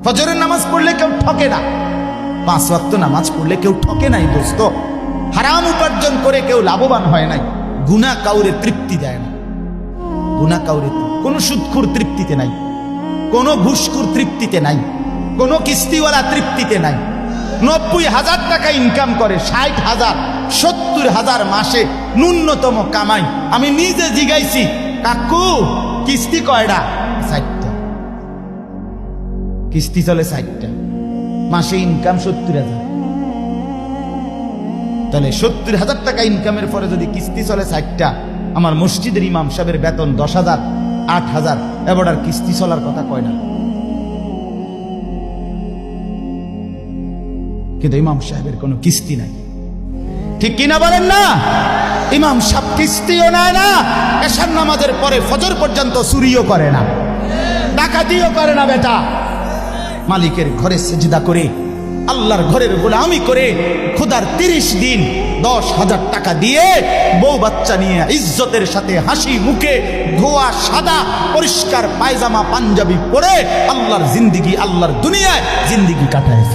ফজরের নামাজ পড়লে কেউ ঠকে না, 5 ওয়াক্ত নামাজ পড়লে কেউ ঠকে নাই দোস্ত। হারাম উপার্জন করে কেউ লাভবান হয় নাই। গুনাহ কাউরে তৃপ্তি দেয় না, গুনাহ কাউরে, কোন সুদখোর তৃপ্তিতে নাই, কোন ঘুষখোর তৃপ্তিতে নাই, কোন কিস্তিওয়ালা তৃপ্তিতে নাই। 90,000 টাকা ইনকাম করে, 60,000 70,000 মাসে ন্যূনতম কামাই। আমি নিজে জিগাইছি, কাকু কিস্তি কয়টা? 60টা। কিস্তি চলে 60টা, মাসে ইনকাম 70,000। তাহলে 70,000 টাকা ইনকামের পরে যদি কিস্তি চলে 60টা, আমার মসজিদের ইমাম সাহেবের বেতন 10,000 8,000, এবার আর কিস্তি চলার কথা কয় না। কিন্তু ইমাম সাহেবের কোনো কিস্তি নাই, ঠিক কিনা বলেন না? ইমাম সাহেব কিস্তিও নেয় না, এশার নামাজের পরে ফজর পর্যন্ত চুরিও করে না, ডাকাতিও করে না। বেটা মালিকের ঘরে সিজদা করে, আল্লাহর ঘরের গোলামি করে, খোদার 30 দিন 10,000 টাকা দিয়ে বউ বাচ্চা নিয়ে ইজ্জতের সাথে হাসি মুখে ধোয়া সাদা পরিষ্কার পায়জামা পাঞ্জাবি পরে আল্লাহর জিন্দিগি, আল্লাহর দুনিয়ায় জিন্দিগি কাটায়।